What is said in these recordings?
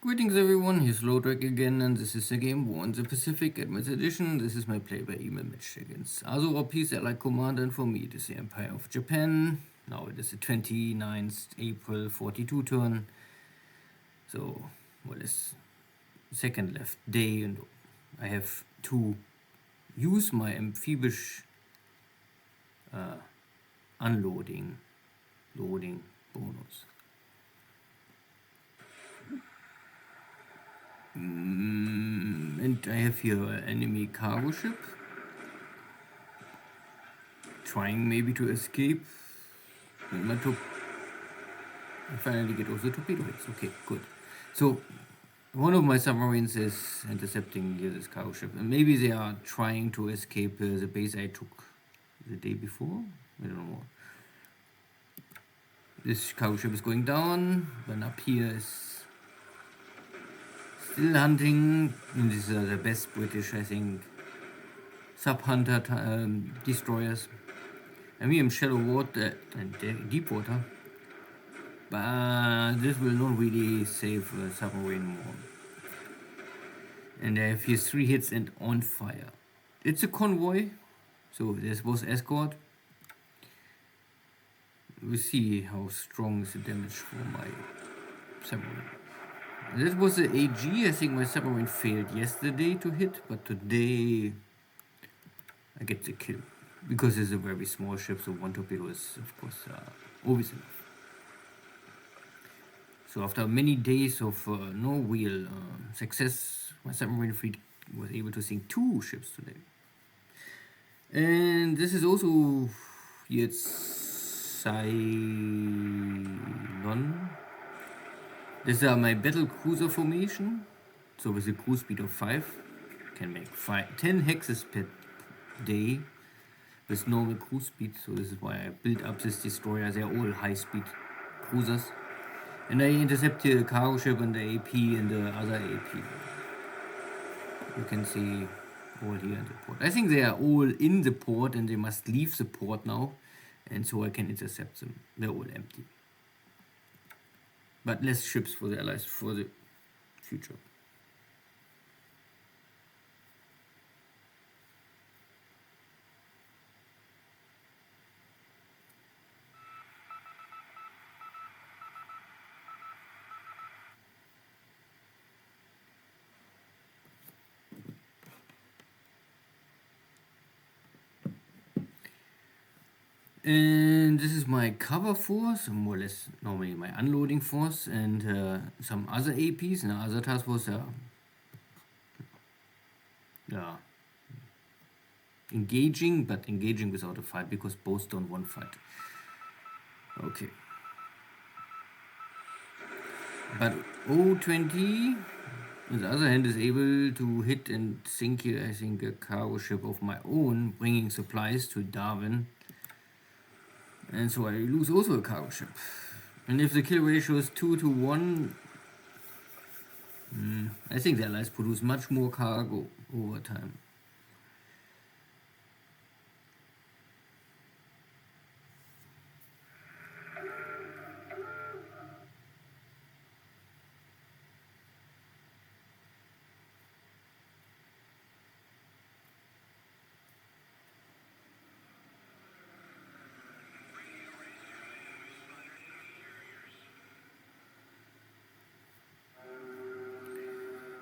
Greetings everyone, here's Lodrik again, and this is the game War in the Pacific Advanced Edition. This is my play-by-email match against AsuRob. He's the Allied Commander, and for me it is the Empire of Japan. Now it is the 29th April 42 turn. So, well, it's second left day, and I have to use my amphibious loading bonus. And I have here an enemy cargo ship trying maybe to escape. And I finally get also torpedo hits. Okay, good. So one of my submarines is intercepting here this cargo ship, and maybe they are trying to escape the base I took the day before. I don't know. This cargo ship is going down. Then up here is still hunting. And these are the best British, I think, sub-hunter destroyers. And we have shallow water and deep water. But this will not really save a submarine more. And I have here 3 hits and on fire. It's a convoy, so this was escort. We'll see how strong is the damage for my submarine. This was the AG. I think my submarine failed yesterday to hit, but today I get the kill. Because it's a very small ship, so 1 torpedo is, of course, always enough. So after many days of no real success, my submarine fleet was able to sink 2 ships today. And this is also, it's Xargun. These are my battle cruiser formation. So with a cruise speed of 5, can make 10 hexes per day with normal cruise speed. So this is why I built up this destroyer. They are all high speed cruisers. And I intercept here the cargo ship and the AP and the other AP. You can see all here in the port. I think they are all in the port and they must leave the port now. And so I can intercept them. They're all empty. But less ships for the Allies for the future. And this is my cover force, more or less normally my unloading force, and some other APs and other task force engaging, but engaging without a fight because both don't want fight. Okay. But O20, on the other hand, is able to hit and sink here, I think, a cargo ship of my own, bringing supplies to Darwin. And so I lose also a cargo ship. And if the kill ratio is 2 to 1, I think the Allies produce much more cargo over time.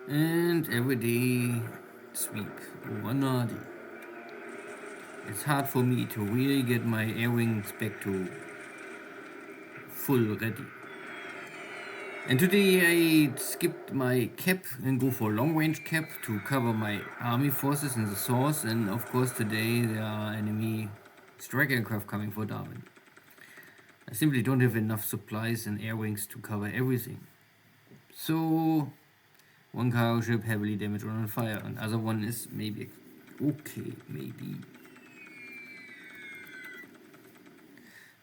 And every day sweep over Nadi. It's hard for me to really get my air wings back to full ready. And today I skipped my cap and go for long range cap to cover my army forces in the source. And of course today there are enemy strike aircraft coming for Darwin. I simply don't have enough supplies and air wings to cover everything. So 1 cargo ship heavily damaged or on fire, and other one is maybe okay, maybe.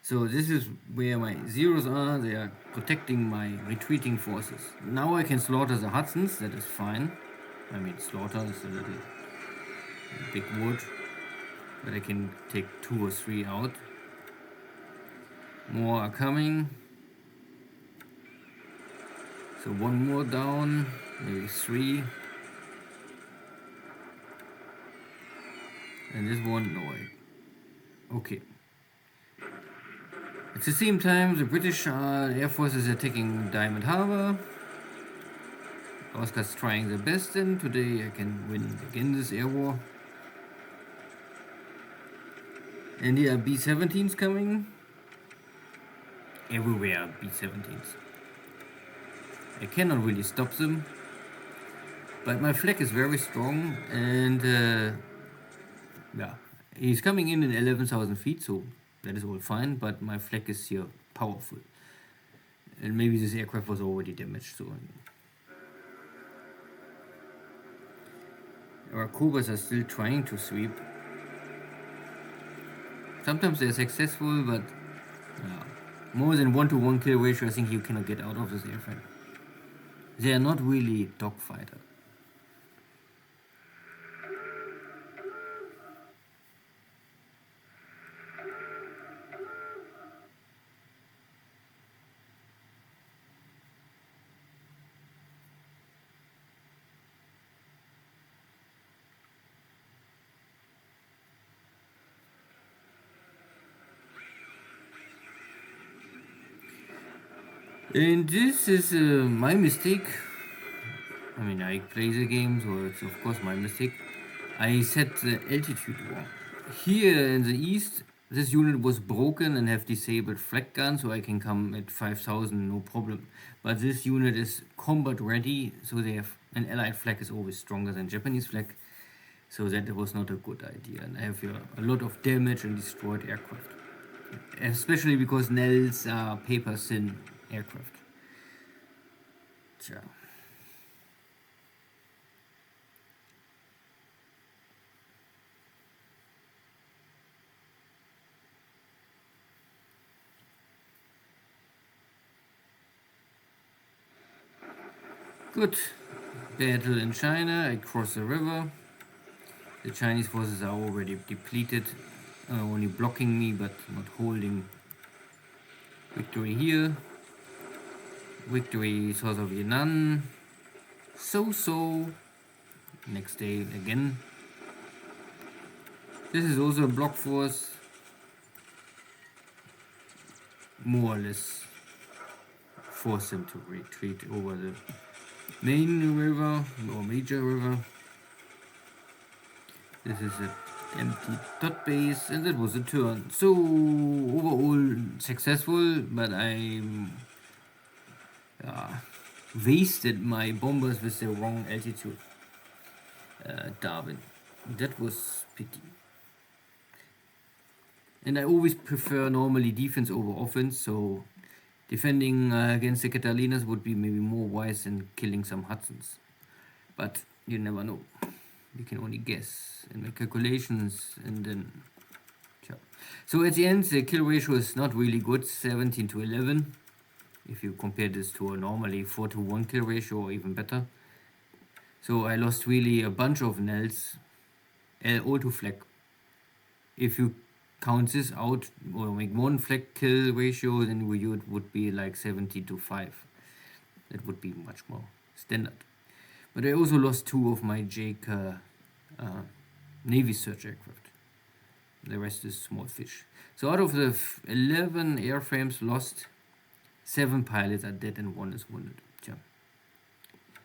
So this is where my zeros are. They are protecting my retreating forces. Now I can slaughter the Hudsons. That is fine. I mean, slaughter is a little big word, but I can take 2 or 3 out. More are coming. So one more down, maybe 3. And this one, no. Okay. At the same time, the British Air Force is attacking Diamond Harbor. Oscar's trying their best, and today I can win again this air war. And here are B-17s coming. Everywhere B-17s. I cannot really stop them. But my flag is very strong, and yeah, he's coming in 11,000 feet, so that is all fine, but my flag is here powerful. And maybe this aircraft was already damaged, so... Our Cobras are still trying to sweep. Sometimes they're successful, but more than 1-to-1 kill ratio, I think you cannot get out of this airframe. They are not really dogfighter. And this is my mistake. I mean, I play the game, so it's of course my mistake. I set the altitude wrong. Here in the east, this unit was broken and have disabled flag gun, so I can come at 5,000 no problem. But this unit is combat ready, so they have an allied flag is always stronger than Japanese flag. So that was not a good idea, and I have here a lot of damage and destroyed aircraft. Especially because Nels are paper thin aircraft. Tja. Good. Battle in China. I cross the river. The Chinese forces are already depleted. Only blocking me, but not holding. Victory here. Victory south of Yan'an. So. Next day again. This is also a block force. More or less force them to retreat over the main river or major river. This is an empty dot base, and that was a turn. So overall successful, but I wasted my bombers with the wrong altitude. Darwin, that was pity. And I always prefer normally defense over offense, so defending against the Catalinas would be maybe more wise than killing some Hudsons. But you never know. You can only guess and make calculations, and then... Yeah. So at the end, the kill ratio is not really good, 17 to 11. If you compare this to a normally 4-to-1 kill ratio, or even better. So I lost really a bunch of Nels, all to flag. If you count this out or make one flag kill ratio, then it would be like 70 to 5. That would be much more standard. But I also lost 2 of my Jake Navy search aircraft. The rest is small fish. So out of the 11 airframes lost, 7 pilots are dead and 1 is wounded. Tja.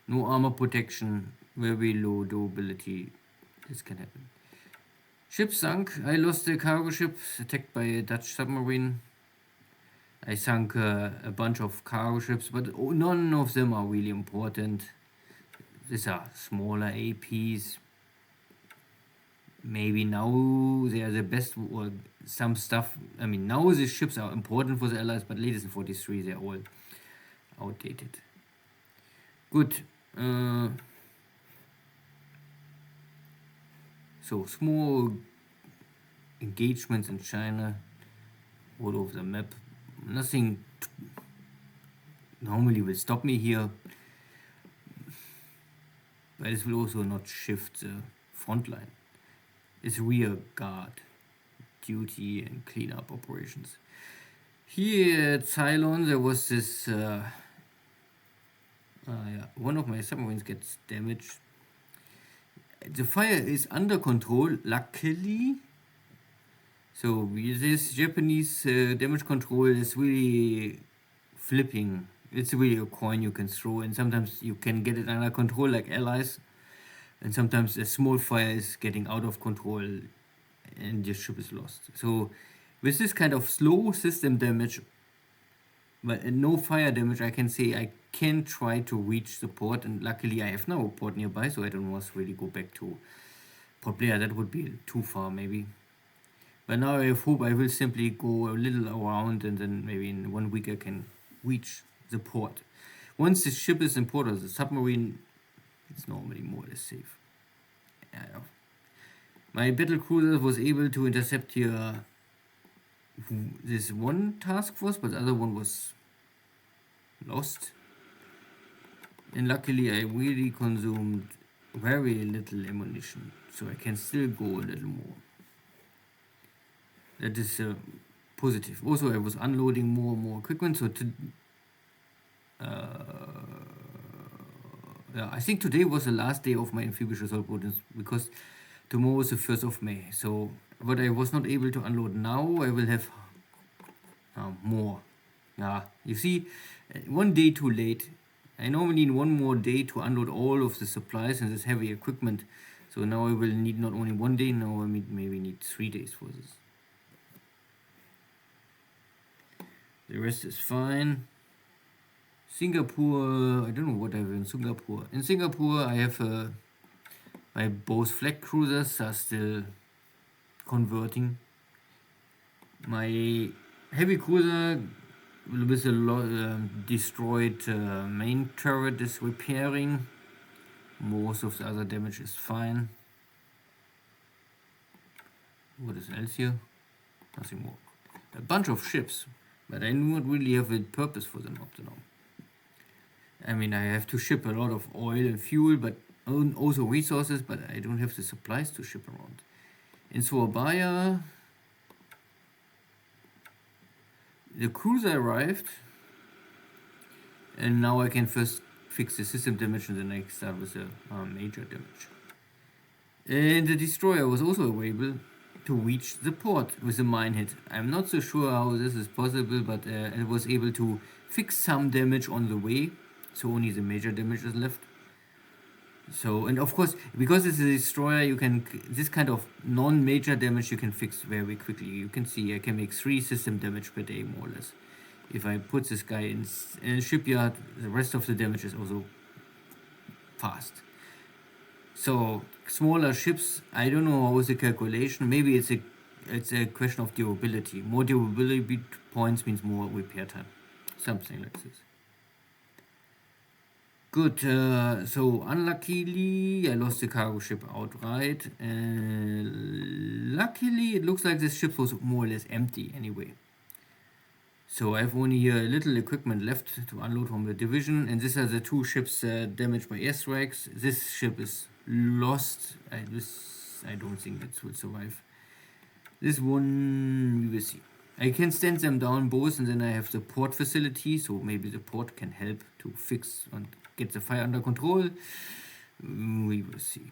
No armor protection, very low durability. This can happen. Ship sunk. I lost a cargo ship attacked by a Dutch submarine. I sunk a bunch of cargo ships, but none of them are really important. These are smaller APs. Maybe now they are the best, or some stuff. I mean, now the ships are important for the Allies, but latest in 43 they're all outdated. Good. So small engagements in China, all over the map. Nothing normally will stop me here, but it will also not shift the front line. It's rear guard duty and cleanup operations. Here at Ceylon there was this Yeah, one of my submarines gets damaged. The fire is under control, luckily. So this Japanese damage control is really flipping. It's really a coin you can throw, and sometimes you can get it under control like allies, and sometimes a small fire is getting out of control and your ship is lost. So with this kind of slow system damage, but no fire damage, I can say I can try to reach the port, and luckily I have now a port nearby, so I don't want to really go back to Port Blair. That would be too far maybe. But now I hope I will simply go a little around, and then maybe in 1 week I can reach the port. Once the ship is in port or the submarine, it's normally more or less safe. Yeah. My battle cruiser was able to intercept here this one task force, but the other one was lost. And luckily I really consumed very little ammunition, so I can still go a little more. That is positive. Also, I was unloading more and more equipment, so yeah, I think today was the last day of my amphibious assault boat because tomorrow is the 1st of May. So what I was not able to unload now, I will have more. Yeah, you see, 1 day too late. I normally need 1 more day to unload all of the supplies and this heavy equipment. So now I will need not only 1 day, now I maybe need 3 days for this. The rest is fine. Singapore, I don't know what I have in Singapore. In Singapore, I have my both flag cruisers are still converting. My heavy cruiser with a destroyed main turret is repairing. Most of the other damage is fine. What is else here? Nothing more. A bunch of ships, but I do not really have a purpose for them up to now. I mean, I have to ship a lot of oil and fuel, but also resources, but I don't have the supplies to ship around. In Surabaya, the cruiser arrived, and now I can first fix the system damage and then I start with the major damage. And the destroyer was also able to reach the port with a mine hit. I'm not so sure how this is possible, but it was able to fix some damage on the way, so only the major damage is left. So, and of course, because it's a destroyer, you can, this kind of non-major damage you can fix very quickly. You can see I can make 3 system damage per day, more or less. If I put this guy in a shipyard, the rest of the damage is also fast. So, smaller ships, I don't know how is the calculation. Maybe it's a question of durability. More durability points means more repair time. Something like this. Good, so unluckily I lost the cargo ship outright. Luckily it looks like this ship was more or less empty anyway. So I have only here a little equipment left to unload from the division, and these are the 2 ships damaged by airstrikes. This ship is lost. I don't think that will survive. This one we will see. I can stand them down both, and then I have the port facility, so maybe the port can help to fix and get the fire under control. We will see.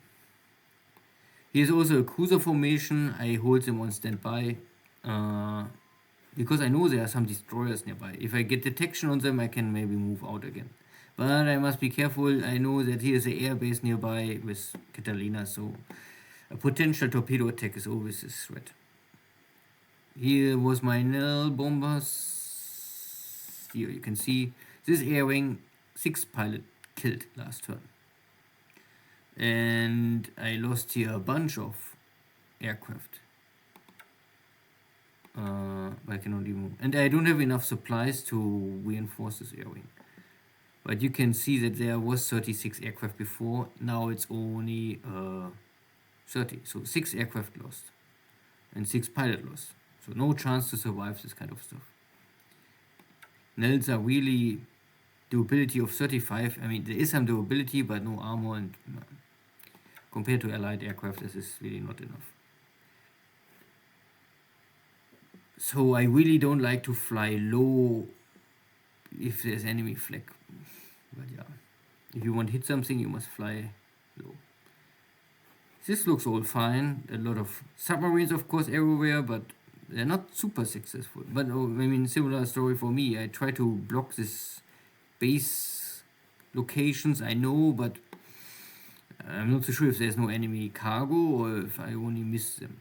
Here's also a cruiser formation. I hold them on standby because I know there are some destroyers nearby. If I get detection on them, I can maybe move out again. But I must be careful. I know that here's an airbase nearby with Catalina, so a potential torpedo attack is always a threat. Here was my Nell bombers. Here you can see this air wing, 6 pilot killed last turn. And I lost here a bunch of aircraft. I cannot even move. And I don't have enough supplies to reinforce this air wing. But you can see that there was 36 aircraft before. Now it's only 30. So 6 aircraft lost. And 6 pilot lost. So no chance to survive this kind of stuff. Nells are really durability of 35. I mean, there is some durability, but no armor, and compared to allied aircraft, this is really not enough. So I really don't like to fly low if there's enemy flag. But yeah. If you want to hit something, you must fly low. This looks all fine. A lot of submarines, of course, everywhere, but they're not super successful. But I mean, similar story for me. I try to block this base locations, I know, but I'm not so sure if there's no enemy cargo or if I only miss them.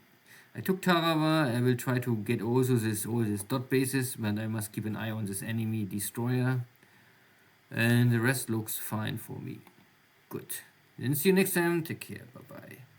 I took Tarawa. I will try to get also all these dot bases, but I must keep an eye on this enemy destroyer. And the rest looks fine for me. Good. Then see you next time. Take care. Bye bye.